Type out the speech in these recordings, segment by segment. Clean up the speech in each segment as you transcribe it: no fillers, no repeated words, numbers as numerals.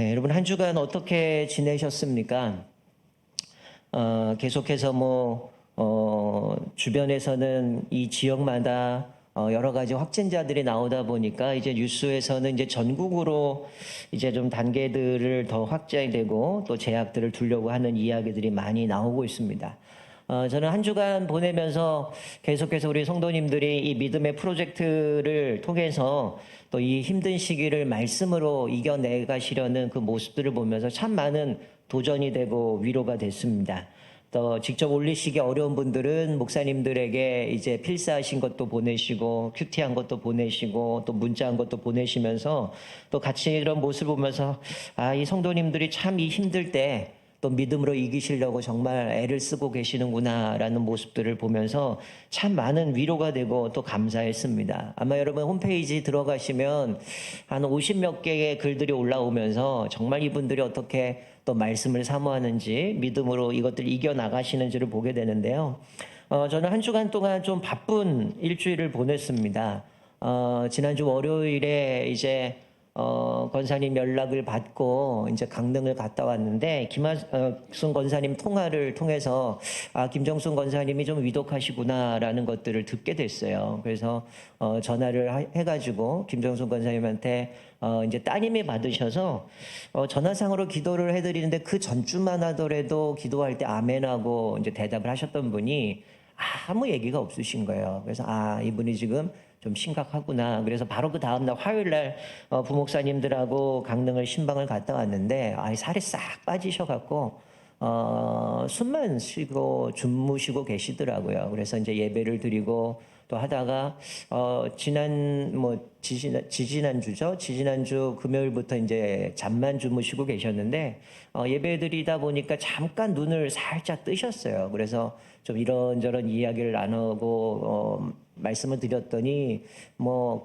네, 여러분 한 주간 어떻게 지내셨습니까? 계속해서 주변에서는 이 지역마다 여러 가지 확진자들이 나오다 보니까 이제 뉴스에서는 이제 전국으로 이제 좀 단계들을 더 확장되고 또 제약들을 두려고 하는 이야기들이 많이 나오고 있습니다. 저는 한 주간 보내면서 계속해서 우리 성도님들이 이 믿음의 프로젝트를 통해서 또 이 힘든 시기를 말씀으로 이겨내 가시려는 그 모습들을 보면서 참 많은 도전이 되고 위로가 됐습니다. 또 직접 올리시기 어려운 분들은 목사님들에게 이제 필사하신 것도 보내시고 큐티한 것도 보내시고 또 문자한 것도 보내시면서 또 같이 이런 모습을 보면서 이 성도님들이 참 이 힘들 때 또 믿음으로 이기시려고 정말 애를 쓰고 계시는구나라는 모습들을 보면서 참 많은 위로가 되고 또 감사했습니다. 아마 여러분 홈페이지 들어가시면 한 50몇 개의 글들이 올라오면서 정말 이분들이 어떻게 또 말씀을 사모하는지 믿음으로 이것들 이겨나가시는지를 보게 되는데요. 저는 한 주간 동안 좀 바쁜 일주일을 보냈습니다. 지난주 월요일에 이제 권사님 연락을 받고 이제 강릉을 갔다 왔는데 김하순 권사님 통화를 통해서 김정순 권사님이 좀 위독하시구나라는 것들을 듣게 됐어요. 그래서 전화를 해가지고 김정순 권사님한테 이제 따님이 받으셔서 전화상으로 기도를 해드리는데 그 전주만 하더라도 기도할 때 아멘하고 이제 대답을 하셨던 분이 아무 얘기가 없으신 거예요. 그래서 이분이 지금 좀 심각하구나. 그래서 바로 그 다음날 화요일날 부목사님들하고 강릉을 신방을 갔다 왔는데 살이 싹 빠지셔갖고 숨만 쉬고 주무시고 계시더라고요. 그래서 이제 예배를 드리고 또 하다가 지지난주죠. 지지난주 금요일부터 이제 잠만 주무시고 계셨는데 예배 드리다 보니까 잠깐 눈을 살짝 뜨셨어요. 그래서 좀 이런저런 이야기를 나누고 말씀을 드렸더니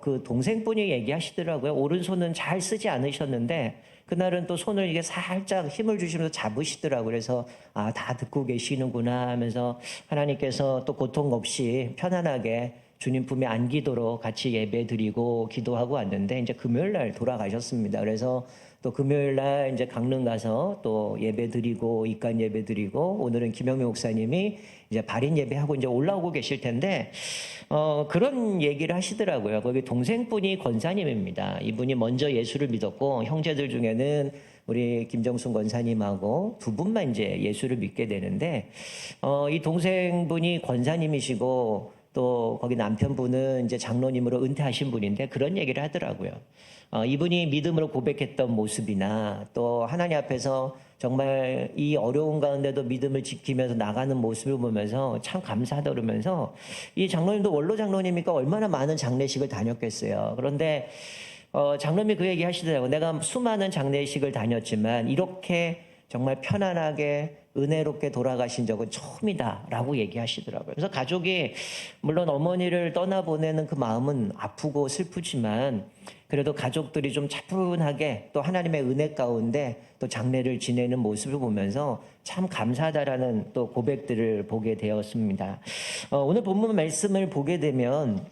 그 동생분이 얘기하시더라고요. 오른손은 잘 쓰지 않으셨는데 그날은 또 손을 이게 살짝 힘을 주시면서 잡으시더라고요. 그래서 다 듣고 계시는구나 하면서 하나님께서 또 고통 없이 편안하게 주님 품에 안기도록 같이 예배 드리고 기도하고 왔는데 이제 금요일 날 돌아가셨습니다. 그래서 또 금요일 날 이제 강릉 가서 또 예배 드리고 입간 예배 드리고 오늘은 김영미 목사님이 이제 발인 예배하고 이제 올라오고 계실 텐데 그런 얘기를 하시더라고요. 거기 동생분이 권사님입니다. 이분이 먼저 예수를 믿었고 형제들 중에는 우리 김정순 권사님하고 두 분만 이제 예수를 믿게 되는데 이 동생분이 권사님이시고 또 거기 남편분은 이제 장로님으로 은퇴하신 분인데 그런 얘기를 하더라고요. 이분이 믿음으로 고백했던 모습이나 또 하나님 앞에서 정말 이 어려운 가운데도 믿음을 지키면서 나가는 모습을 보면서 참 감사하다 그러면서 이 장로님도 원로 장로님이니까 얼마나 많은 장례식을 다녔겠어요. 그런데 장로님이 그 얘기 하시더라고요. 내가 수많은 장례식을 다녔지만 이렇게 정말 편안하게 은혜롭게 돌아가신 적은 처음이다라고 얘기하시더라고요. 그래서 가족이 물론 어머니를 떠나보내는 그 마음은 아프고 슬프지만 그래도 가족들이 좀 차분하게 또 하나님의 은혜 가운데 또 장례를 지내는 모습을 보면서 참 감사하다라는 또 고백들을 보게 되었습니다. 오늘 본문 말씀을 보게 되면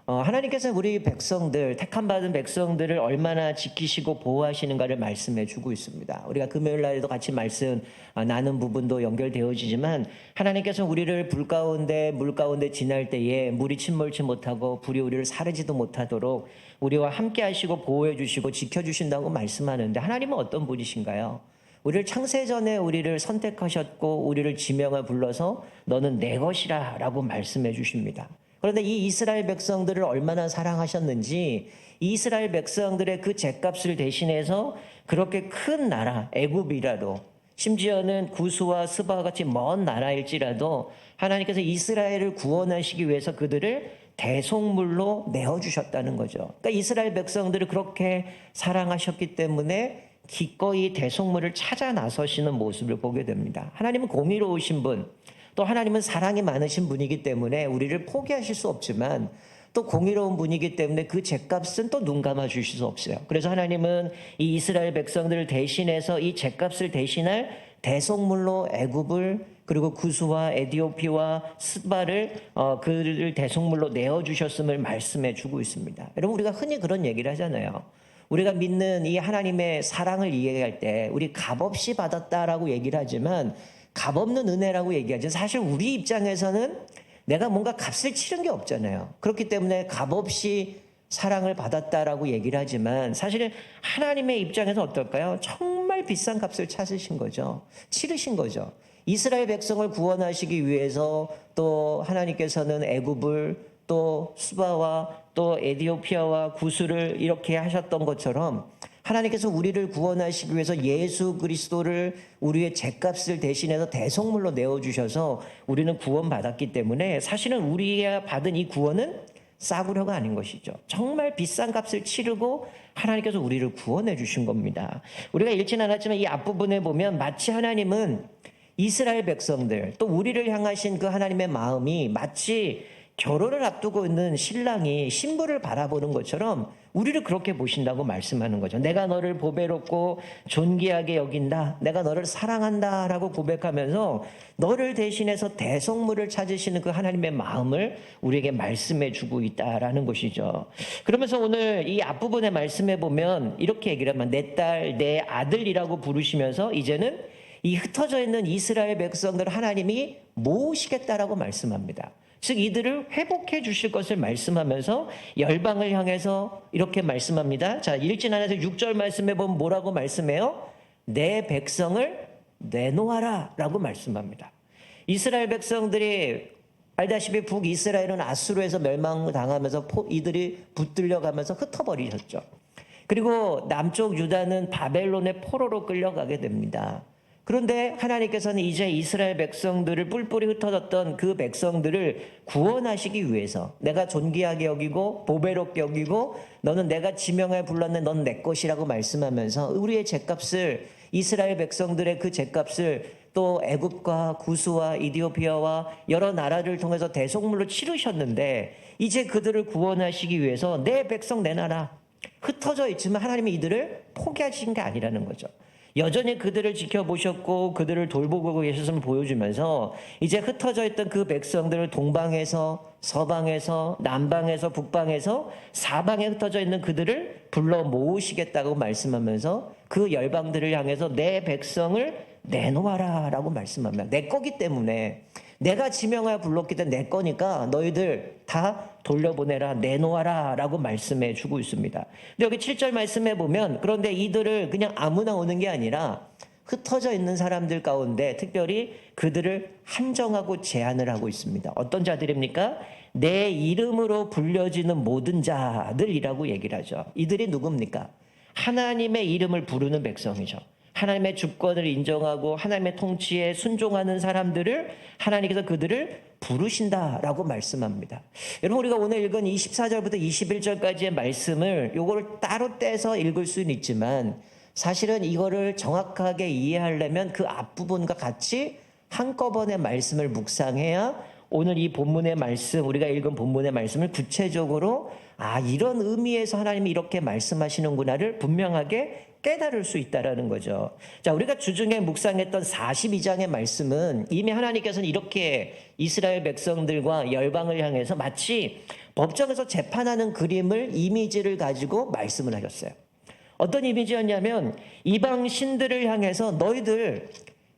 하나님께서 우리 백성들, 택함받은 백성들을 얼마나 지키시고 보호하시는가를 말씀해 주고 있습니다. 우리가 금요일 날에도 같이 말씀 나눈 부분도 연결되어지지만 하나님께서 우리를 불 가운데, 물 가운데 지날 때에 물이 침몰치 못하고 불이 우리를 사르지도 못하도록 우리와 함께 하시고 보호해 주시고 지켜주신다고 말씀하는데 하나님은 어떤 분이신가요? 우리를 창세전에 우리를 선택하셨고 우리를 지명을 불러서 너는 내 것이라 라고 말씀해 주십니다. 그런데 이 이스라엘 백성들을 얼마나 사랑하셨는지 이스라엘 백성들의 그 죗값을 대신해서 그렇게 큰 나라 애굽이라도 심지어는 구스와 스바와 같이 먼 나라일지라도 하나님께서 이스라엘을 구원하시기 위해서 그들을 대속물로 내어주셨다는 거죠. 그러니까 이스라엘 백성들을 그렇게 사랑하셨기 때문에 기꺼이 대속물을 찾아 나서시는 모습을 보게 됩니다. 하나님은 공의로우신 분, 또 하나님은 사랑이 많으신 분이기 때문에 우리를 포기하실 수 없지만 또 공의로운 분이기 때문에 그 죗값은 또 눈 감아 주실 수 없어요. 그래서 하나님은 이 이스라엘 백성들을 대신해서 이 죗값을 대신할 대속물로 애굽을 그리고 구스와 에디오피와 스바를 그를 대속물로 내어주셨음을 말씀해 주고 있습니다. 여러분 우리가 흔히 그런 얘기를 하잖아요. 우리가 믿는 이 하나님의 사랑을 이해할 때 우리 값없이 받았다라고 얘기를 하지만 값없는 은혜라고 얘기하죠. 사실 우리 입장에서는 내가 뭔가 값을 치른 게 없잖아요. 그렇기 때문에 값없이 사랑을 받았다라고 얘기를 하지만 사실은 하나님의 입장에서 어떨까요? 정말 비싼 값을 찾으신 거죠. 치르신 거죠. 이스라엘 백성을 구원하시기 위해서 또 하나님께서는 애굽을 또 수바와 또 에디오피아와 구스를 이렇게 하셨던 것처럼 하나님께서 우리를 구원하시기 위해서 예수 그리스도를 우리의 죗값을 대신해서 대속물로 내어주셔서 우리는 구원받았기 때문에 사실은 우리가 받은 이 구원은 싸구려가 아닌 것이죠. 정말 비싼 값을 치르고 하나님께서 우리를 구원해 주신 겁니다. 우리가 읽진 않았지만 이 앞부분에 보면 마치 하나님은 이스라엘 백성들 또 우리를 향하신 그 하나님의 마음이 마치 결혼을 앞두고 있는 신랑이 신부를 바라보는 것처럼 우리를 그렇게 보신다고 말씀하는 거죠. 내가 너를 보배롭고 존귀하게 여긴다. 내가 너를 사랑한다 라고 고백하면서 너를 대신해서 대속물을 찾으시는 그 하나님의 마음을 우리에게 말씀해 주고 있다라는 것이죠. 그러면서 오늘 이 앞부분의 말씀에 보면 이렇게 얘기를 하면 내 딸, 내 아들이라고 부르시면서 이제는 이 흩어져 있는 이스라엘 백성들을 하나님이 모으시겠다라고 말씀합니다. 즉 이들을 회복해 주실 것을 말씀하면서 열방을 향해서 이렇게 말씀합니다. 자, 읽진 않아서 6절 말씀해 보면 뭐라고 말씀해요? 내 백성을 내놓아라 라고 말씀합니다. 이스라엘 백성들이 알다시피 북이스라엘은 아수르에서 멸망당하면서 이들이 붙들려가면서 흩어버리셨죠. 그리고 남쪽 유다는 바벨론의 포로로 끌려가게 됩니다. 그런데 하나님께서는 이제 이스라엘 백성들을 뿔뿔이 흩어졌던 그 백성들을 구원하시기 위해서 내가 존귀하게 여기고 보배롭게 여기고 너는 내가 지명하여 불렀네 넌 내 것이라고 말씀하면서 우리의 죗값을 이스라엘 백성들의 그 죗값을 또 애굽과 구스와 이디오피아와 여러 나라를 통해서 대속물로 치르셨는데 이제 그들을 구원하시기 위해서 내 백성 내놔라. 흩어져 있지만 하나님이 이들을 포기하신 게 아니라는 거죠. 여전히 그들을 지켜보셨고 그들을 돌보고 계셨음을 보여주면서 이제 흩어져 있던 그 백성들을 동방에서 서방에서 남방에서 북방에서 사방에 흩어져 있는 그들을 불러 모으시겠다고 말씀하면서 그 열방들을 향해서 내 백성을 내놓아라 라고 말씀합니다. 내 거기 때문에 내가 지명하여 불렀기 때문에 내 거니까 너희들 다 돌려보내라 내놓아라 라고 말씀해 주고 있습니다. 근데 여기 7절 말씀해 보면 그런데 이들을 그냥 아무나 오는 게 아니라 흩어져 있는 사람들 가운데 특별히 그들을 한정하고 제한을 하고 있습니다. 어떤 자들입니까? 내 이름으로 불려지는 모든 자들이라고 얘기를 하죠. 이들이 누굽니까? 하나님의 이름을 부르는 백성이죠. 하나님의 주권을 인정하고 하나님의 통치에 순종하는 사람들을 하나님께서 그들을 부르신다라고 말씀합니다. 여러분 우리가 오늘 읽은 24절부터 21절까지의 말씀을 요거를 따로 떼서 읽을 수는 있지만 사실은 이거를 정확하게 이해하려면 그 앞부분과 같이 한꺼번에 말씀을 묵상해야 오늘 이 본문의 말씀 우리가 읽은 본문의 말씀을 구체적으로 이런 의미에서 하나님이 이렇게 말씀하시는구나를 분명하게 깨달을 수 있다라는 거죠. 자, 우리가 주중에 묵상했던 42장의 말씀은 이미 하나님께서는 이렇게 이스라엘 백성들과 열방을 향해서 마치 법정에서 재판하는 그림을 이미지를 가지고 말씀을 하셨어요. 어떤 이미지였냐면 이방 신들을 향해서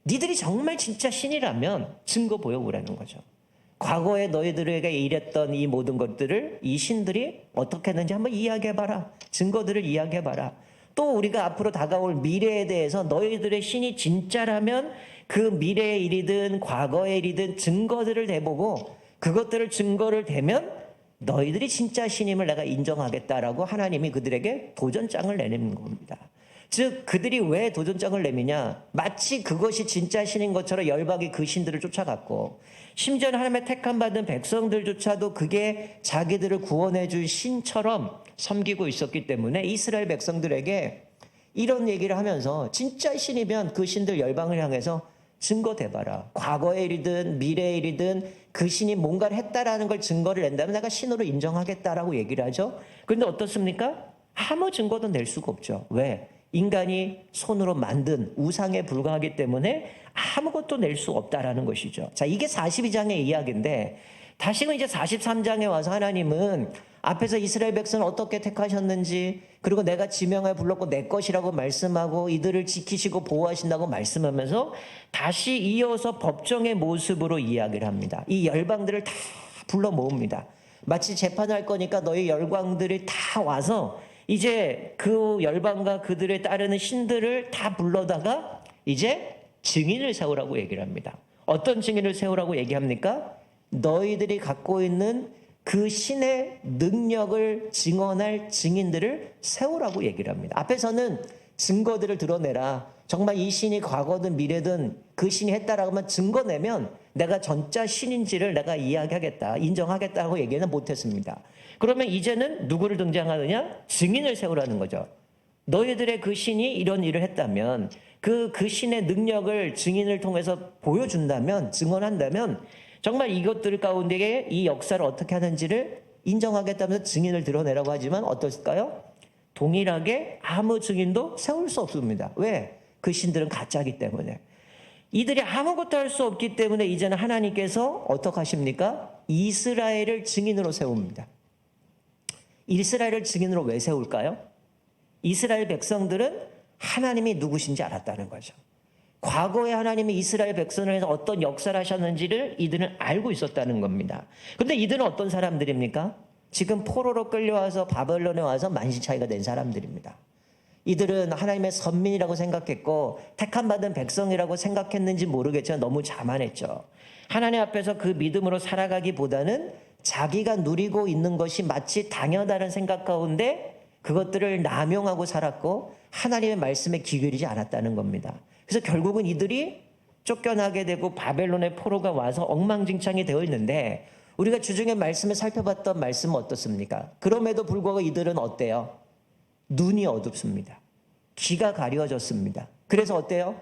니들이 정말 진짜 신이라면 증거 보여보라는 거죠. 과거에 너희들에게 일했던 이 모든 것들을 이 신들이 어떻게 했는지 한번 이야기해봐라. 증거들을 이야기해봐라. 또 우리가 앞으로 다가올 미래에 대해서 너희들의 신이 진짜라면 그 미래의 일이든 과거의 일이든 증거들을 대보고 그것들을 증거를 대면 너희들이 진짜 신임을 내가 인정하겠다라고 하나님이 그들에게 도전장을 내는 겁니다. 즉 그들이 왜 도전장을 내미냐 마치 그것이 진짜 신인 것처럼 열방이 그 신들을 쫓아갔고 심지어 하나님의 택함 받은 백성들조차도 그게 자기들을 구원해 줄 신처럼 섬기고 있었기 때문에 이스라엘 백성들에게 이런 얘기를 하면서 진짜 신이면 그 신들 열방을 향해서 증거 대봐라. 과거의 일이든 미래의 일이든 그 신이 뭔가를 했다라는 걸 증거를 낸다면 내가 신으로 인정하겠다라고 얘기를 하죠. 그런데 어떻습니까? 아무 증거도 낼 수가 없죠. 왜? 인간이 손으로 만든 우상에 불과하기 때문에 아무것도 낼 수 없다라는 것이죠. 자, 이게 42장의 이야기인데 다시금 이제 43장에 와서 하나님은 앞에서 이스라엘 백성을 어떻게 택하셨는지, 그리고 내가 지명하여 불렀고 내 것이라고 말씀하고 이들을 지키시고 보호하신다고 말씀하면서 다시 이어서 법정의 모습으로 이야기를 합니다. 이 열방들을 다 불러 모읍니다. 마치 재판할 거니까 너희 열방들이 다 와서 이제 그 열방과 그들을 따르는 신들을 다 불러다가 이제 증인을 세우라고 얘기를 합니다. 어떤 증인을 세우라고 얘기합니까? 너희들이 갖고 있는 그 신의 능력을 증언할 증인들을 세우라고 얘기를 합니다. 앞에서는 증거들을 드러내라. 정말 이 신이 과거든 미래든 그 신이 했다라고 하면 증거 내면 내가 전짜 신인지를 내가 이야기하겠다, 인정하겠다고 얘기는 못했습니다. 그러면 이제는 누구를 등장하느냐? 증인을 세우라는 거죠. 너희들의 그 신이 이런 일을 했다면 그 신의 능력을 증인을 통해서 보여준다면, 증언한다면 정말 이것들 가운데 이 역사를 어떻게 하는지를 인정하겠다면서 증인을 드러내라고 하지만 어떨까요? 동일하게 아무 증인도 세울 수 없습니다. 왜? 그 신들은 가짜이기 때문에. 이들이 아무것도 할 수 없기 때문에 이제는 하나님께서 어떻게 하십니까? 이스라엘을 증인으로 세웁니다. 이스라엘을 증인으로 왜 세울까요? 이스라엘 백성들은 하나님이 누구신지 알았다는 거죠. 과거에 하나님이 이스라엘 백성을 해서 어떤 역사를 하셨는지를 이들은 알고 있었다는 겁니다. 그런데 이들은 어떤 사람들입니까? 지금 포로로 끌려와서 바벨론에 와서 만신차이가 된 사람들입니다. 이들은 하나님의 선민이라고 생각했고 택함받은 백성이라고 생각했는지 모르겠지만 너무 자만했죠. 하나님 앞에서 그 믿음으로 살아가기보다는 자기가 누리고 있는 것이 마치 당연하다는 생각 가운데 그것들을 남용하고 살았고 하나님의 말씀에 귀 기울이지 않았다는 겁니다. 그래서 결국은 이들이 쫓겨나게 되고 바벨론의 포로가 와서 엉망진창이 되어 있는데 우리가 주중에 말씀을 살펴봤던 말씀은 어떻습니까? 그럼에도 불구하고 이들은 어때요? 눈이 어둡습니다. 귀가 가려졌습니다. 그래서 어때요?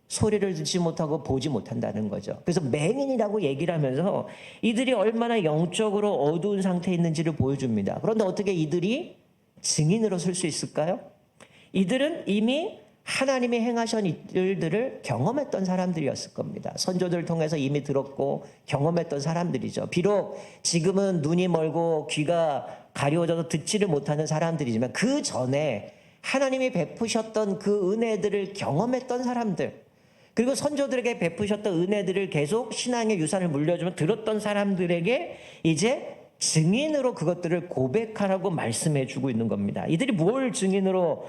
소리를 듣지 못하고 보지 못한다는 거죠. 그래서 맹인이라고 얘기를 하면서 이들이 얼마나 영적으로 어두운 상태에 있는지를 보여줍니다. 그런데 어떻게 이들이 증인으로 설 수 있을까요? 이들은 이미 하나님이 행하신 일들을 경험했던 사람들이었을 겁니다. 선조들을 통해서 이미 들었고 경험했던 사람들이죠. 비록 지금은 눈이 멀고 귀가 가려워져서 듣지를 못하는 사람들이지만 그 전에 하나님이 베푸셨던 그 은혜들을 경험했던 사람들, 그리고 선조들에게 베푸셨던 은혜들을 계속 신앙의 유산을 물려주면 들었던 사람들에게 이제 증인으로 그것들을 고백하라고 말씀해 주고 있는 겁니다. 이들이 뭘 증인으로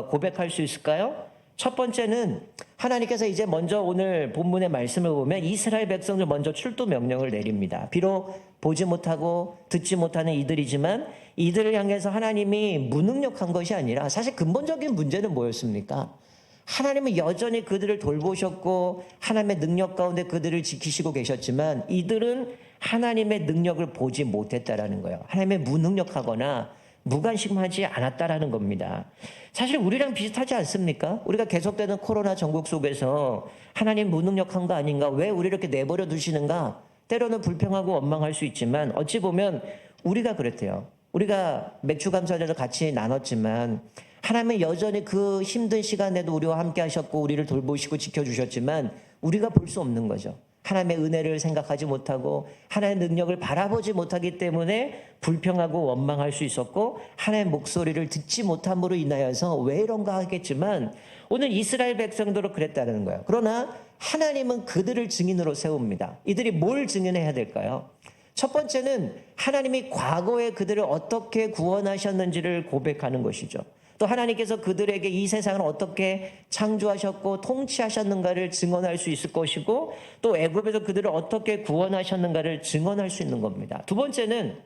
고백할 수 있을까요? 첫 번째는 하나님께서 이제 먼저 오늘 본문의 말씀을 보면 이스라엘 백성들 먼저 출두 명령을 내립니다. 비록 보지 못하고 듣지 못하는 이들이지만 이들을 향해서 하나님이 무능력한 것이 아니라 사실 근본적인 문제는 뭐였습니까? 하나님은 여전히 그들을 돌보셨고 하나님의 능력 가운데 그들을 지키시고 계셨지만 이들은 하나님의 능력을 보지 못했다라는 거예요. 하나님의 무능력하거나 무관심하지 않았다라는 겁니다. 사실 우리랑 비슷하지 않습니까? 우리가 계속되는 코로나 전국 속에서 하나님 무능력한 거 아닌가? 왜 우리 이렇게 내버려 두시는가? 때로는 불평하고 원망할 수 있지만 어찌 보면 우리가 그랬대요. 우리가 맥주 감사절을 같이 나눴지만 하나님은 여전히 그 힘든 시간에도 우리와 함께 하셨고 우리를 돌보시고 지켜주셨지만 우리가 볼 수 없는 거죠. 하나님의 은혜를 생각하지 못하고 하나님의 능력을 바라보지 못하기 때문에 불평하고 원망할 수 있었고 하나님의 목소리를 듣지 못함으로 인하여서 왜 이런가 하겠지만 오늘 이스라엘 백성들도 그랬다는 거예요. 그러나 하나님은 그들을 증인으로 세웁니다. 이들이 뭘 증인해야 될까요? 첫 번째는 하나님이 과거에 그들을 어떻게 구원하셨는지를 고백하는 것이죠. 또 하나님께서 그들에게 이 세상을 어떻게 창조하셨고 통치하셨는가를 증언할 수 있을 것이고 또 애굽에서 그들을 어떻게 구원하셨는가를 증언할 수 있는 겁니다. 두 번째는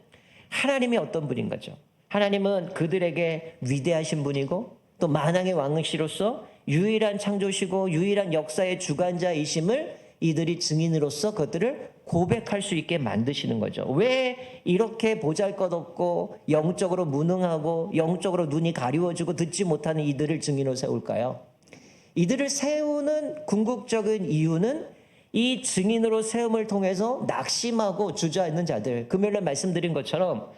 하나님이 어떤 분인 거죠. 하나님은 그들에게 위대하신 분이고 또 만왕의 왕이시로서 유일한 창조시고 유일한 역사의 주관자이심을 이들이 증인으로서 그것들을 고백할 수 있게 만드시는 거죠. 왜 이렇게 보잘것없고 영적으로 무능하고 영적으로 눈이 가리워지고 듣지 못하는 이들을 증인으로 세울까요? 이들을 세우는 궁극적인 이유는 이 증인으로 세움을 통해서 낙심하고 주저앉는 자들, 금요일에 말씀드린 것처럼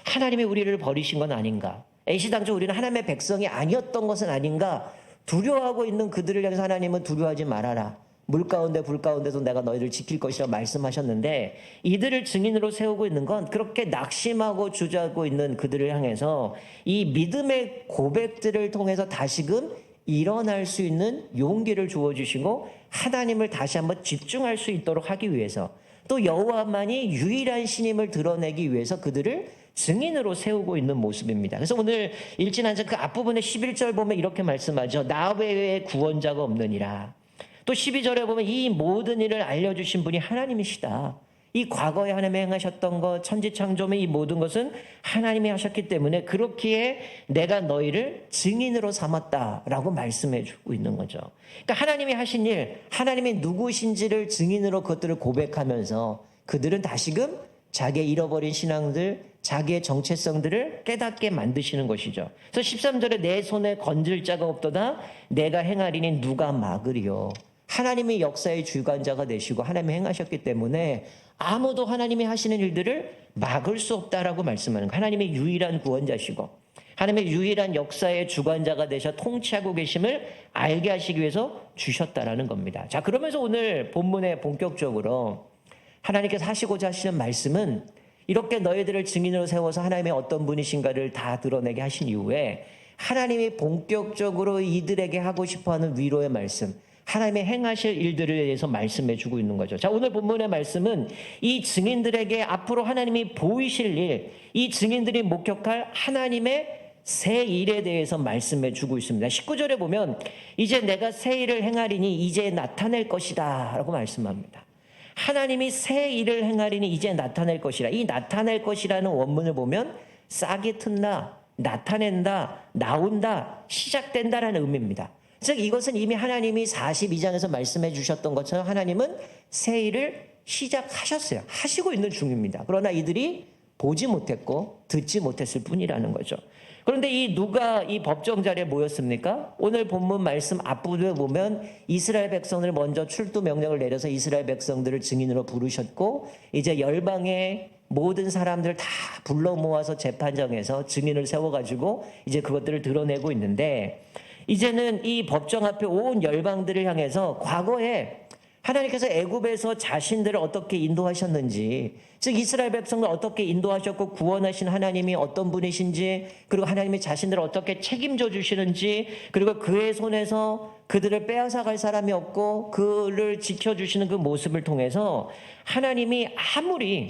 하나님이 우리를 버리신 건 아닌가? 애시당초 우리는 하나님의 백성이 아니었던 것은 아닌가? 두려워하고 있는 그들을 향해서 하나님은 두려워하지 말아라. 물 가운데 불 가운데서 내가 너희를 지킬 것이라 말씀하셨는데, 이들을 증인으로 세우고 있는 건 그렇게 낙심하고 주저하고 있는 그들을 향해서 이 믿음의 고백들을 통해서 다시금 일어날 수 있는 용기를 주어주시고 하나님을 다시 한번 집중할 수 있도록 하기 위해서, 또 여호와만이 유일한 신임을 드러내기 위해서 그들을 증인으로 세우고 있는 모습입니다. 그래서 오늘 읽진 않지만 그 앞부분에 11절 보면 이렇게 말씀하죠. 나 외에 구원자가 없느니라. 또 12절에 보면 이 모든 일을 알려주신 분이 하나님이시다. 이 과거에 하나님이 행하셨던 것, 천지창조의 이 모든 것은 하나님이 하셨기 때문에 그렇기에 내가 너희를 증인으로 삼았다라고 말씀해 주고 있는 거죠. 그러니까 하나님이 하신 일, 하나님이 누구신지를 증인으로 그것들을 고백하면서 그들은 다시금 자기의 잃어버린 신앙들, 자기의 정체성들을 깨닫게 만드시는 것이죠. 그래서 13절에 내 손에 건질 자가 없도다 내가 행하리니 누가 막으리요. 하나님이 역사의 주관자가 되시고 하나님이 행하셨기 때문에 아무도 하나님이 하시는 일들을 막을 수 없다라고 말씀하는 거예요. 하나님의 유일한 구원자시고 하나님의 유일한 역사의 주관자가 되셔 통치하고 계심을 알게 하시기 위해서 주셨다라는 겁니다. 자, 그러면서 오늘 본문에 본격적으로 하나님께서 하시고자 하시는 말씀은 이렇게 너희들을 증인으로 세워서 하나님의 어떤 분이신가를 다 드러내게 하신 이후에 하나님이 본격적으로 이들에게 하고 싶어하는 위로의 말씀, 하나님의 행하실 일들에 대해서 말씀해 주고 있는 거죠. 자, 오늘 본문의 말씀은 이 증인들에게 앞으로 하나님이 보이실 일, 이 증인들이 목격할 하나님의 새 일에 대해서 말씀해 주고 있습니다. 19절에 보면 이제 내가 새 일을 행하리니 이제 나타낼 것이다 라고 말씀합니다. 하나님이 새 일을 행하리니 이제 나타낼 것이라. 이 나타낼 것이라는 원문을 보면 싹이 튼다, 나타낸다, 나온다, 시작된다라는 의미입니다. 즉 이것은 이미 하나님이 42장에서 말씀해 주셨던 것처럼 하나님은 새 일을 시작하셨어요. 하시고 있는 중입니다. 그러나 이들이 보지 못했고 듣지 못했을 뿐이라는 거죠. 그런데 이 누가 이 법정 자리에 모였습니까? 오늘 본문 말씀 앞부분에 보면 이스라엘 백성을 먼저 출두 명령을 내려서 이스라엘 백성들을 증인으로 부르셨고 이제 열방의 모든 사람들 다 불러 모아서 재판정에서 증인을 세워가지고 이제 그것들을 드러내고 있는데, 이제는 이 법정 앞에 온 열방들을 향해서 과거에 하나님께서 애굽에서 자신들을 어떻게 인도하셨는지, 즉 이스라엘 백성을 어떻게 인도하셨고 구원하신 하나님이 어떤 분이신지, 그리고 하나님이 자신들을 어떻게 책임져 주시는지, 그리고 그의 손에서 그들을 빼앗아갈 사람이 없고 그를 지켜주시는 그 모습을 통해서 하나님이 아무리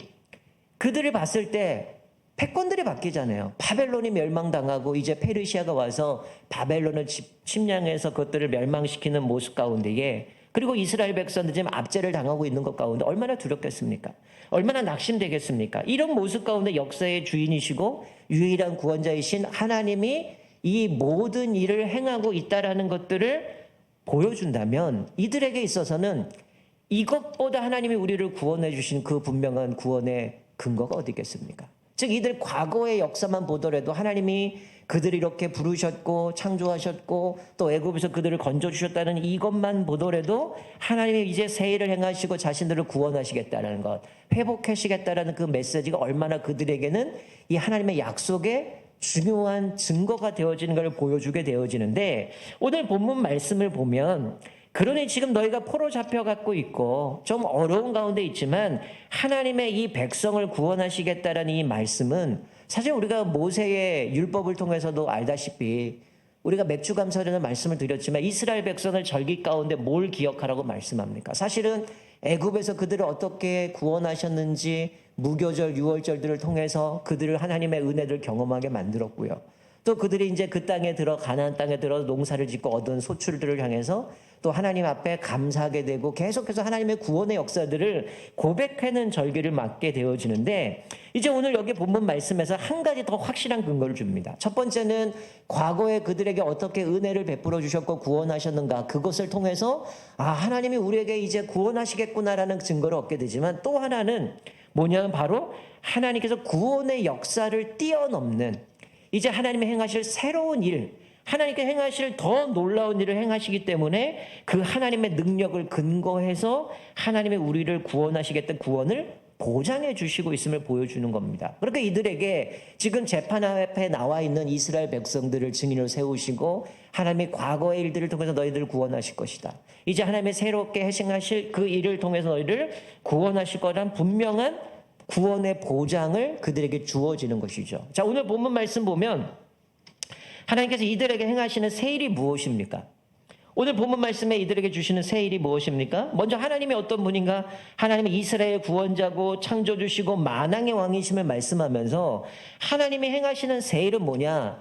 그들을 봤을 때 패권들이 바뀌잖아요. 바벨론이 멸망당하고 이제 페르시아가 와서 바벨론을 침략해서 그것들을 멸망시키는 모습 가운데에, 그리고 이스라엘 백성들 지금 압제를 당하고 있는 것 가운데 얼마나 두렵겠습니까? 얼마나 낙심되겠습니까? 이런 모습 가운데 역사의 주인이시고 유일한 구원자이신 하나님이 이 모든 일을 행하고 있다라는 것들을 보여준다면 이들에게 있어서는 이것보다 하나님이 우리를 구원해 주신 그 분명한 구원의 근거가 어디 있겠습니까? 즉 이들 과거의 역사만 보더라도 하나님이 그들을 이렇게 부르셨고 창조하셨고 또 애굽에서 그들을 건져주셨다는 이것만 보더라도 하나님이 이제 새 일을 행하시고 자신들을 구원하시겠다는 것, 회복하시겠다는 그 메시지가 얼마나 그들에게는 이 하나님의 약속의 중요한 증거가 되어지는 걸 보여주게 되어지는데, 오늘 본문 말씀을 보면 그러니 지금 너희가 포로 잡혀갖고 있고 좀 어려운 가운데 있지만 하나님의 이 백성을 구원하시겠다라는 이 말씀은 사실 우리가 모세의 율법을 통해서도 알다시피 우리가 맥주감사라는 말씀을 드렸지만 이스라엘 백성을 절기 가운데 뭘 기억하라고 말씀합니까? 사실은 애굽에서 그들을 어떻게 구원하셨는지 무교절, 유월절들을 통해서 그들을 하나님의 은혜를 경험하게 만들었고요. 또 그들이 이제 그 땅에 들어 가나안 땅에 들어 농사를 짓고 얻은 소출들을 향해서 또 하나님 앞에 감사하게 되고 계속해서 하나님의 구원의 역사들을 고백하는 절기를 맞게 되어지는데, 이제 오늘 여기 본문 말씀에서 한 가지 더 확실한 근거를 줍니다. 첫 번째는 과거에 그들에게 어떻게 은혜를 베풀어 주셨고 구원하셨는가, 그것을 통해서 하나님이 우리에게 이제 구원하시겠구나라는 증거를 얻게 되지만, 또 하나는 뭐냐면 바로 하나님께서 구원의 역사를 뛰어넘는 이제 하나님이 행하실 새로운 일, 하나님께 행하실 더 놀라운 일을 행하시기 때문에 그 하나님의 능력을 근거해서 하나님의 우리를 구원하시겠다는 구원을 보장해 주시고 있음을 보여주는 겁니다. 그러니까 이들에게 지금 재판 앞에 나와 있는 이스라엘 백성들을 증인으로 세우시고 하나님이 과거의 일들을 통해서 너희들을 구원하실 것이다. 이제 하나님의 새롭게 행하실 그 일을 통해서 너희를 구원하실 거란 분명한 구원의 보장을 그들에게 주어지는 것이죠. 자, 오늘 본문 말씀 보면 하나님께서 이들에게 행하시는 새 일이 무엇입니까? 오늘 본문 말씀에 이들에게 주시는 새 일이 무엇입니까? 먼저 하나님이 어떤 분인가? 하나님이 이스라엘 구원자고 창조주시고 만왕의 왕이심을 말씀하면서 하나님이 행하시는 새 일은 뭐냐?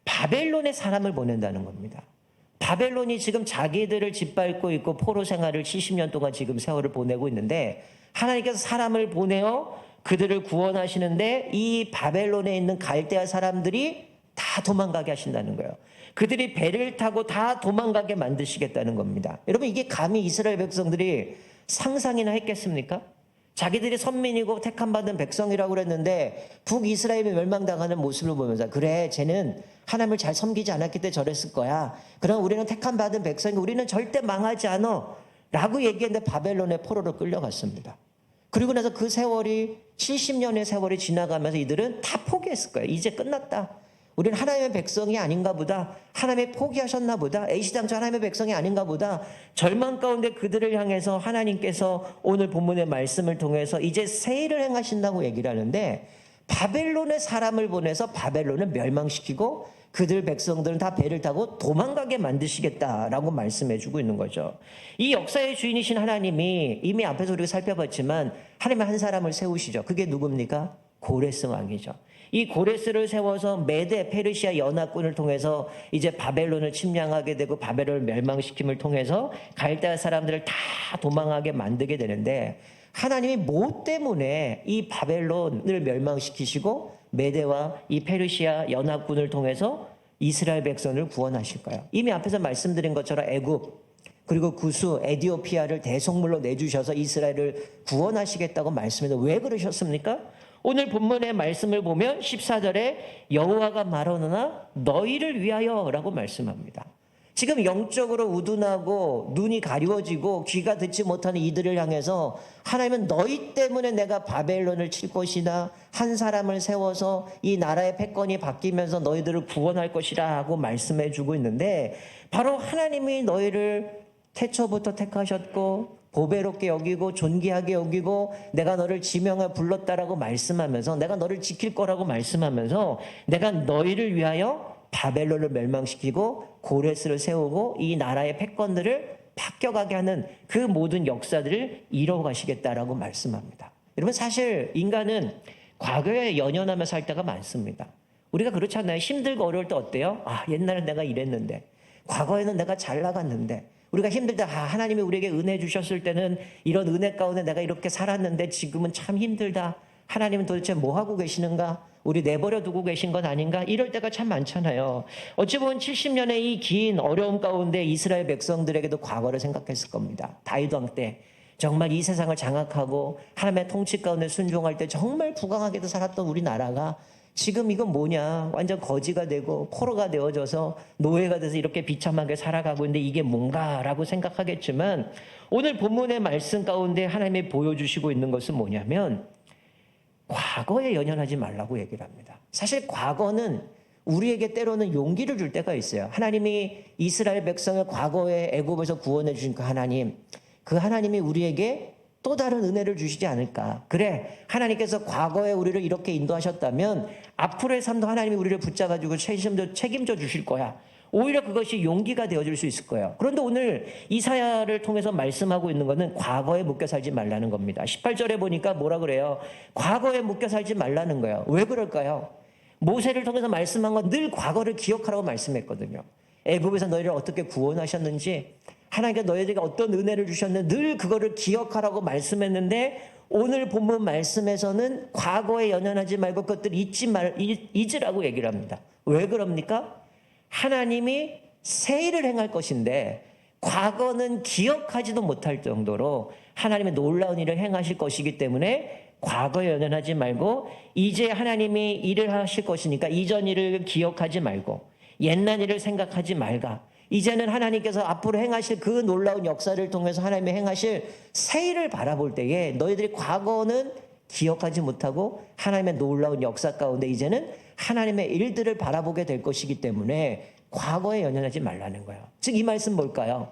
바벨론의 사람을 보낸다는 겁니다. 바벨론이 지금 자기들을 짓밟고 있고 포로 생활을 70년 동안 지금 세월을 보내고 있는데 하나님께서 사람을 보내어 그들을 구원하시는데 이 바벨론에 있는 갈대아 사람들이 다 도망가게 하신다는 거예요. 그들이 배를 타고 다 도망가게 만드시겠다는 겁니다. 여러분, 이게 감히 이스라엘 백성들이 상상이나 했겠습니까? 자기들이 선민이고 택함받은 백성이라고 그랬는데 북이스라엘이 멸망당하는 모습을 보면서 그래, 쟤는 하나님을 잘 섬기지 않았기 때문에 저랬을 거야. 그럼 우리는 택함받은 백성이고 우리는 절대 망하지 않아 라고 얘기했는데 바벨론의 포로로 끌려갔습니다. 그리고 나서 그 세월이 70년의 세월이 지나가면서 이들은 다 포기했을 거예요. 이제 끝났다. 우리는 하나님의 백성이 아닌가 보다. 하나님이 포기하셨나 보다. 애시당초 하나님의 백성이 아닌가 보다. 절망 가운데 그들을 향해서 하나님께서 오늘 본문의 말씀을 통해서 이제 새 일을 행하신다고 얘기를 하는데 바벨론의 사람을 보내서 바벨론을 멸망시키고 그들 백성들은 다 배를 타고 도망가게 만드시겠다라고 말씀해 주고 있는 거죠. 이 역사의 주인이신 하나님이 이미 앞에서 우리가 살펴봤지만 하나님의 한 사람을 세우시죠. 그게 누굽니까? 고레스 왕이죠. 이 고레스를 세워서 메데 페르시아 연합군을 통해서 이제 바벨론을 침략하게 되고 바벨론을 멸망시킴을 통해서 갈대아 사람들을 다 도망하게 만들게 되는데 하나님이 뭐 때문에 이 바벨론을 멸망시키시고 메데와 이 페르시아 연합군을 통해서 이스라엘 백성을 구원하실까요? 이미 앞에서 말씀드린 것처럼 애굽 그리고 구수 에디오피아를 대속물로 내주셔서 이스라엘을 구원하시겠다고 말씀해서 왜 그러셨습니까? 오늘 본문의 말씀을 보면 14절에 여호와가 말하노나 너희를 위하여 라고 말씀합니다. 지금 영적으로 우둔하고 눈이 가리워지고 귀가 듣지 못하는 이들을 향해서 하나님은 너희 때문에 내가 바벨론을 칠 것이나 한 사람을 세워서 이 나라의 패권이 바뀌면서 너희들을 구원할 것이라 하고 말씀해 주고 있는데 바로 하나님이 너희를 태초부터 택하셨고 보배롭게 여기고 존귀하게 여기고 내가 너를 지명해 불렀다라고 말씀하면서 내가 너를 지킬 거라고 말씀하면서 내가 너희를 위하여 바벨론을 멸망시키고 고레스를 세우고 이 나라의 패권들을 바뀌어가게 하는 그 모든 역사들을 이뤄가시겠다라고 말씀합니다. 여러분, 사실 인간은 과거에 연연하며 살 때가 많습니다. 우리가 그렇지 않나요? 힘들고 어려울 때 어때요? 옛날에 내가 이랬는데 과거에는 내가 잘 나갔는데 우리가 힘들 때 하나님이 우리에게 은혜 주셨을 때는 이런 은혜 가운데 내가 이렇게 살았는데 지금은 참 힘들다. 하나님은 도대체 뭐 하고 계시는가? 우리 내버려 두고 계신 건 아닌가? 이럴 때가 참 많잖아요. 어찌 보면 70년의 이 긴 어려움 가운데 이스라엘 백성들에게도 과거를 생각했을 겁니다. 다윗 왕 때 정말 이 세상을 장악하고 하나님의 통치 가운데 순종할 때 정말 부강하게도 살았던 우리나라가 지금 이건 뭐냐? 완전 거지가 되고 포로가 되어져서 노예가 돼서 이렇게 비참하게 살아가고 있는데 이게 뭔가라고 생각하겠지만 오늘 본문의 말씀 가운데 하나님이 보여주시고 있는 것은 뭐냐면 과거에 연연하지 말라고 얘기를 합니다. 사실 과거는 우리에게 때로는 용기를 줄 때가 있어요. 하나님이 이스라엘 백성을 과거에 애굽에서 구원해 주신 그 하나님이 우리에게 또 다른 은혜를 주시지 않을까. 그래, 하나님께서 과거에 우리를 이렇게 인도하셨다면 앞으로의 삶도 하나님이 우리를 붙잡아주고 책임져 주실 거야. 오히려 그것이 용기가 되어줄 수 있을 거예요. 그런데 오늘 이사야를 통해서 말씀하고 있는 것은 과거에 묶여 살지 말라는 겁니다. 18절에 보니까 뭐라 그래요? 과거에 묶여 살지 말라는 거예요. 왜 그럴까요? 모세를 통해서 말씀한 건 늘 과거를 기억하라고 말씀했거든요. 애굽에서 너희를 어떻게 구원하셨는지, 하나님께서 너희들에게 어떤 은혜를 주셨는지 늘 그거를 기억하라고 말씀했는데 오늘 본문 말씀에서는 과거에 연연하지 말고 그것들 잊으라고 얘기를 합니다. 왜 그럽니까? 하나님이 새 일을 행할 것인데 과거는 기억하지도 못할 정도로 하나님의 놀라운 일을 행하실 것이기 때문에 과거에 연연하지 말고 이제 하나님이 일을 하실 것이니까 이전 일을 기억하지 말고 옛날 일을 생각하지 말가. 이제는 하나님께서 앞으로 행하실 그 놀라운 역사를 통해서 하나님이 행하실 새 일을 바라볼 때에 너희들이 과거는 기억하지 못하고 하나님의 놀라운 역사 가운데 이제는 하나님의 일들을 바라보게 될 것이기 때문에 과거에 연연하지 말라는 거예요. 즉 이 말씀 뭘까요?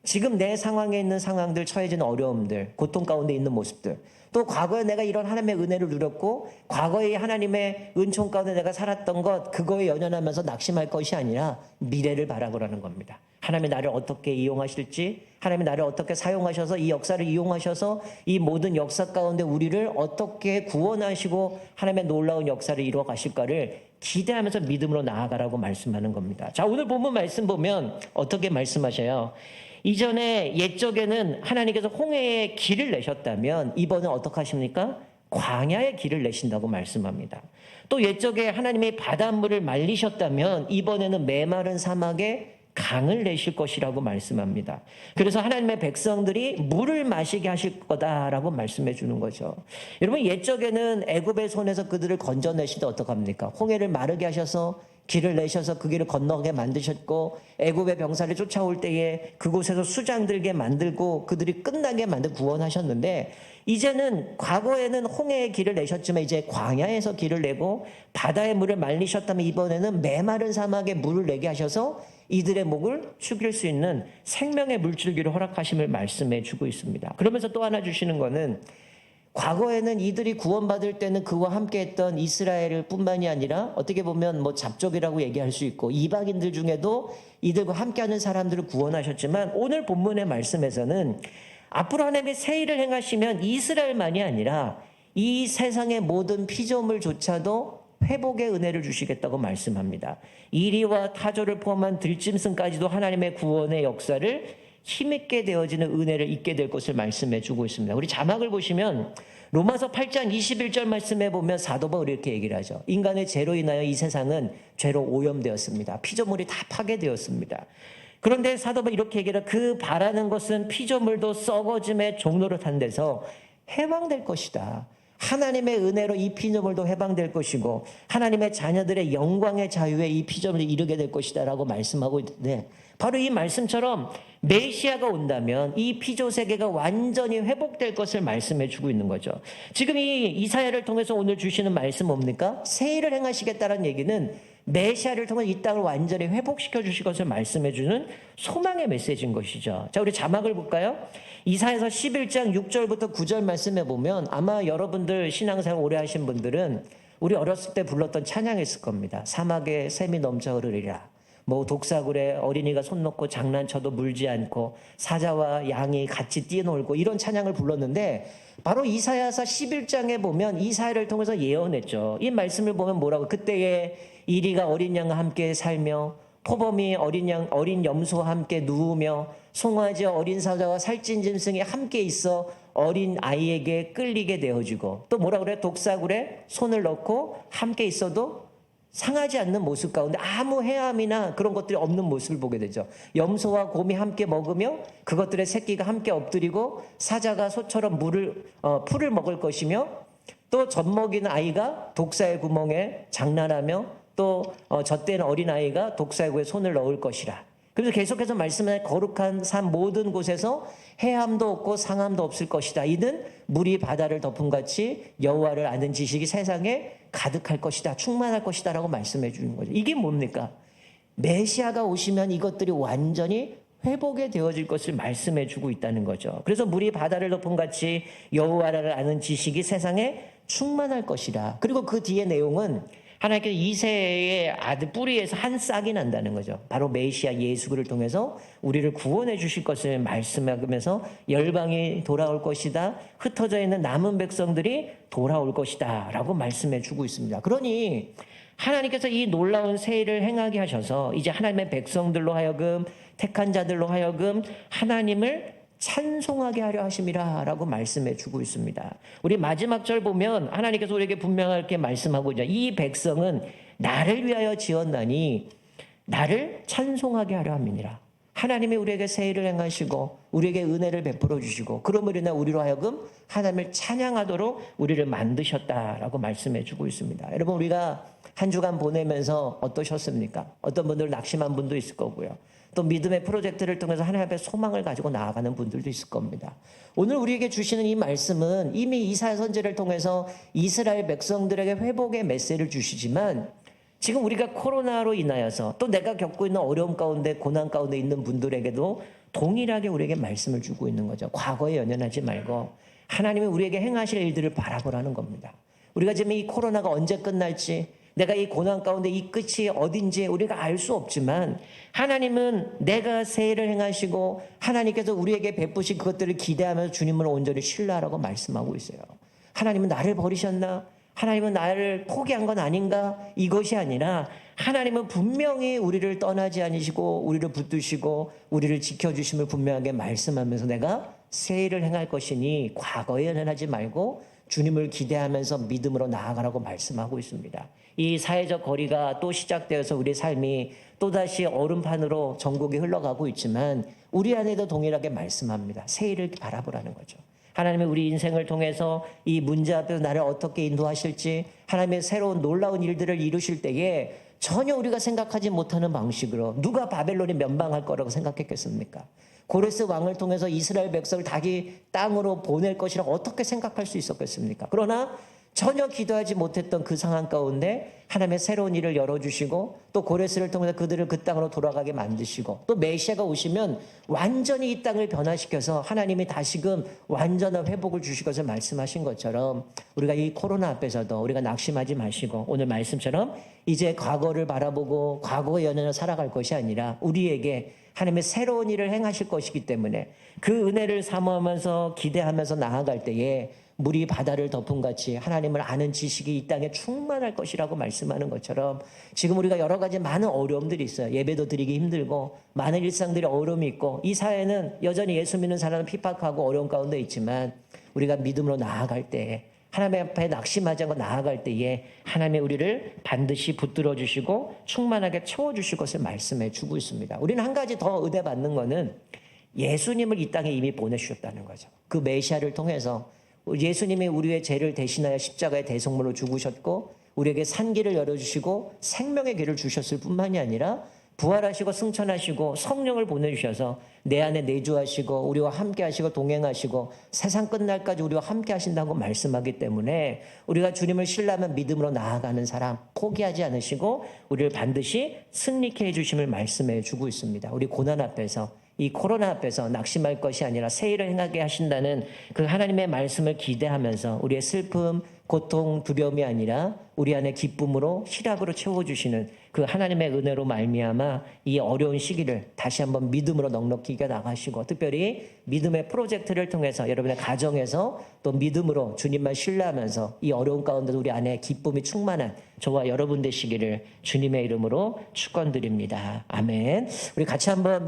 지금 내 상황에 있는 상황들, 처해진 어려움들, 고통 가운데 있는 모습들, 또 과거에 내가 이런 하나님의 은혜를 누렸고 과거에 하나님의 은총 가운데 내가 살았던 것, 그거에 연연하면서 낙심할 것이 아니라 미래를 바라보라는 겁니다. 하나님이 나를 어떻게 이용하실지, 하나님이 나를 어떻게 사용하셔서 이 역사를 이용하셔서 이 모든 역사 가운데 우리를 어떻게 구원하시고 하나님의 놀라운 역사를 이루어 가실까를 기대하면서 믿음으로 나아가라고 말씀하는 겁니다. 자, 오늘 본문 말씀 보면 어떻게 말씀하셔요? 이전에 옛적에는 하나님께서 홍해에 길을 내셨다면 이번엔 어떻게 하십니까? 광야에 길을 내신다고 말씀합니다. 또 옛적에 하나님이 바닷물을 말리셨다면 이번에는 메마른 사막에 강을 내실 것이라고 말씀합니다. 그래서 하나님의 백성들이 물을 마시게 하실 거다라고 말씀해 주는 거죠. 여러분, 옛적에는 애굽의 손에서 그들을 건져내실 때 어떡합니까? 홍해를 마르게 하셔서 길을 내셔서 그 길을 건너게 만드셨고, 애굽의 병사를 쫓아올 때에 그곳에서 수장 들게 만들고 그들이 끝나게 만들어 구원하셨는데, 이제는 과거에는 홍해의 길을 내셨지만 이제 광야에서 길을 내고 바다의 물을 말리셨다면 이번에는 메마른 사막에 물을 내게 하셔서 이들의 목을 축일 수 있는 생명의 물줄기를 허락하심을 말씀해 주고 있습니다. 그러면서 또 하나 주시는 거는, 과거에는 이들이 구원받을 때는 그와 함께했던 이스라엘 뿐만이 아니라 어떻게 보면 잡족이라고 얘기할 수 있고 이방인들 중에도 이들과 함께하는 사람들을 구원하셨지만, 오늘 본문의 말씀에서는 앞으로 하나님의 새 일을 행하시면 이스라엘만이 아니라 이 세상의 모든 피조물조차도 회복의 은혜를 주시겠다고 말씀합니다. 이리와 타조를 포함한 들짐승까지도 하나님의 구원의 역사를 힘있게 되어지는 은혜를 잊게 될 것을 말씀해 주고 있습니다. 우리 자막을 보시면 로마서 8장 21절 말씀해 보면 사도 바울이 이렇게 얘기를 하죠. 인간의 죄로 인하여 이 세상은 죄로 오염되었습니다. 피조물이 다 파괴되었습니다. 그런데 사도 바울이 이렇게 얘기를 해요. 그 바라는 것은 피조물도 썩어짐의 종로를 탄 데서 해방될 것이다. 하나님의 은혜로 이 피조물도 해방될 것이고 하나님의 자녀들의 영광의 자유에 이 피조물이 이르게 될 것이다 라고 말씀하고 있는데, 바로 이 말씀처럼 메시아가 온다면 이 피조 세계가 완전히 회복될 것을 말씀해 주고 있는 거죠. 지금 이 이사야를 통해서 오늘 주시는 말씀 뭡니까? 새 일을 행하시겠다는 얘기는 메시아를 통해 이 땅을 완전히 회복시켜 주실 것을 말씀해 주는 소망의 메시지인 것이죠. 자, 우리 자막을 볼까요? 이사야서 11장 6절부터 9절 말씀해 보면 아마 여러분들 신앙생활 오래 하신 분들은 우리 어렸을 때 불렀던 찬양이 있을 겁니다. 사막에 샘이 넘쳐 흐르리라. 독사굴에 어린이가 손 놓고 장난쳐도 물지 않고 사자와 양이 같이 뛰어놀고, 이런 찬양을 불렀는데 바로 이사야서 11장에 보면 이사야를 통해서 예언했죠. 이 말씀을 보면 뭐라고? 그때에 이리가 어린 양과 함께 살며 포범이 어린 염소와 함께 누우며 송아지와 어린 사자와 살찐 짐승이 함께 있어 어린 아이에게 끌리게 되어지고, 또 뭐라 그래요? 독사굴에 손을 넣고 함께 있어도 상하지 않는 모습 가운데 아무 해함이나 그런 것들이 없는 모습을 보게 되죠. 염소와 곰이 함께 먹으며 그것들의 새끼가 함께 엎드리고 사자가 소처럼 풀을 먹을 것이며, 또 젖먹이는 아이가 독사의 구멍에 장난하며 또 젖된 어린아이가 독사의 구에 손을 넣을 것이라. 그래서 계속해서 말씀하는 거룩한 산 모든 곳에서 해함도 없고 상함도 없을 것이다. 이는 물이 바다를 덮음같이 여호와를 아는 지식이 세상에 가득할 것이다. 충만할 것이다 라고 말씀해 주는 거죠. 이게 뭡니까? 메시아가 오시면 이것들이 완전히 회복이 되어질 것을 말씀해 주고 있다는 거죠. 그래서 물이 바다를 덮음같이 여호와를 아는 지식이 세상에 충만할 것이다. 그리고 그 뒤에 내용은 하나님께서 이새의 아들 뿌리에서 한 싹이 난다는 거죠. 바로 메시아 예수를 통해서 우리를 구원해 주실 것을 말씀하면서 열방이 돌아올 것이다. 흩어져 있는 남은 백성들이 돌아올 것이다 라고 말씀해 주고 있습니다. 그러니 하나님께서 이 놀라운 새 일을 행하게 하셔서 이제 하나님의 백성들로 하여금, 택한 자들로 하여금 하나님을 찬송하게 하려 하심이라 라고 말씀해 주고 있습니다. 우리 마지막 절 보면 하나님께서 우리에게 분명하게 말씀하고 있죠. 이 백성은 나를 위하여 지었나니 나를 찬송하게 하려 함이니라. 하나님이 우리에게 새 일을 행하시고 우리에게 은혜를 베풀어 주시고 그러므로 인해 우리로 하여금 하나님을 찬양하도록 우리를 만드셨다라고 말씀해 주고 있습니다. 여러분, 우리가 한 주간 보내면서 어떠셨습니까? 어떤 분들은 낙심한 분도 있을 거고요. 또 믿음의 프로젝트를 통해서 하나님 앞에 소망을 가지고 나아가는 분들도 있을 겁니다. 오늘 우리에게 주시는 이 말씀은 이미 이사야 선지를 통해서 이스라엘 백성들에게 회복의 메시지를 주시지만 지금 우리가 코로나로 인하여서 또 내가 겪고 있는 어려움 가운데 고난 가운데 있는 분들에게도 동일하게 우리에게 말씀을 주고 있는 거죠. 과거에 연연하지 말고 하나님이 우리에게 행하실 일들을 바라보라는 겁니다. 우리가 지금 이 코로나가 언제 끝날지, 내가 이 고난 가운데 이 끝이 어딘지 우리가 알 수 없지만 하나님은 내가 새해를 행하시고 하나님께서 우리에게 베푸신 그것들을 기대하면서 주님을 온전히 신뢰하라고 말씀하고 있어요. 하나님은 나를 버리셨나? 하나님은 나를 포기한 건 아닌가? 이것이 아니라 하나님은 분명히 우리를 떠나지 않으시고 우리를 붙드시고 우리를 지켜주심을 분명하게 말씀하면서 내가 새해를 행할 것이니 과거에 연연하지 말고 주님을 기대하면서 믿음으로 나아가라고 말씀하고 있습니다. 이 사회적 거리가 또 시작되어서 우리 삶이 또다시 얼음판으로 전국이 흘러가고 있지만 우리 안에도 동일하게 말씀합니다. 새해를 바라보라는 거죠. 하나님의 우리 인생을 통해서 이 문제 앞에서 나를 어떻게 인도하실지, 하나님의 새로운 놀라운 일들을 이루실 때에 전혀 우리가 생각하지 못하는 방식으로, 누가 바벨론이 멸망할 거라고 생각했겠습니까? 고레스 왕을 통해서 이스라엘 백성을 자기 땅으로 보낼 것이라고 어떻게 생각할 수 있었겠습니까? 그러나 전혀 기도하지 못했던 그 상황 가운데 하나님의 새로운 일을 열어주시고 또 고레스를 통해서 그들을 그 땅으로 돌아가게 만드시고 또 메시아가 오시면 완전히 이 땅을 변화시켜서 하나님이 다시금 완전한 회복을 주실 것을 말씀하신 것처럼 우리가 이 코로나 앞에서도 우리가 낙심하지 마시고 오늘 말씀처럼 이제 과거를 바라보고 과거의 연연을 살아갈 것이 아니라 우리에게 하나님의 새로운 일을 행하실 것이기 때문에 그 은혜를 사모하면서 기대하면서 나아갈 때에 물이 바다를 덮은 같이 하나님을 아는 지식이 이 땅에 충만할 것이라고 말씀하는 것처럼 지금 우리가 여러 가지 많은 어려움들이 있어요. 예배도 드리기 힘들고 많은 일상들이 어려움이 있고 이 사회는 여전히 예수 믿는 사람은 핍박하고 어려움 가운데 있지만 우리가 믿음으로 나아갈 때에 하나님 앞에 낙심하지 않고 나아갈 때에 하나님의 우리를 반드시 붙들어 주시고 충만하게 채워주실 것을 말씀해 주고 있습니다. 우리는 한 가지 더 은혜 받는 거는 예수님을 이 땅에 이미 보내주셨다는 거죠. 그 메시아를 통해서 예수님이 우리의 죄를 대신하여 십자가의 대속물로 죽으셨고 우리에게 산길을 열어주시고 생명의 길을 주셨을 뿐만이 아니라 부활하시고 승천하시고 성령을 보내주셔서 내 안에 내주하시고 우리와 함께 하시고 동행하시고 세상 끝날까지 우리와 함께 하신다고 말씀하기 때문에 우리가 주님을 신뢰하면 믿음으로 나아가는 사람 포기하지 않으시고 우리를 반드시 승리케 해주심을 말씀해 주고 있습니다. 우리 고난 앞에서 이 코로나 앞에서 낙심할 것이 아니라 새해를 행하게 하신다는 그 하나님의 말씀을 기대하면서 우리의 슬픔, 고통, 두려움이 아니라 우리 안에 기쁨으로 희락으로 채워주시는 그 하나님의 은혜로 말미암아 이 어려운 시기를 다시 한번 믿음으로 넉넉히 이겨나가시고 특별히 믿음의 프로젝트를 통해서 여러분의 가정에서 또 믿음으로 주님만 신뢰하면서 이 어려운 가운데도 우리 안에 기쁨이 충만한 저와 여러분 되시기를 주님의 이름으로 축원드립니다. 아멘. 우리 같이 한번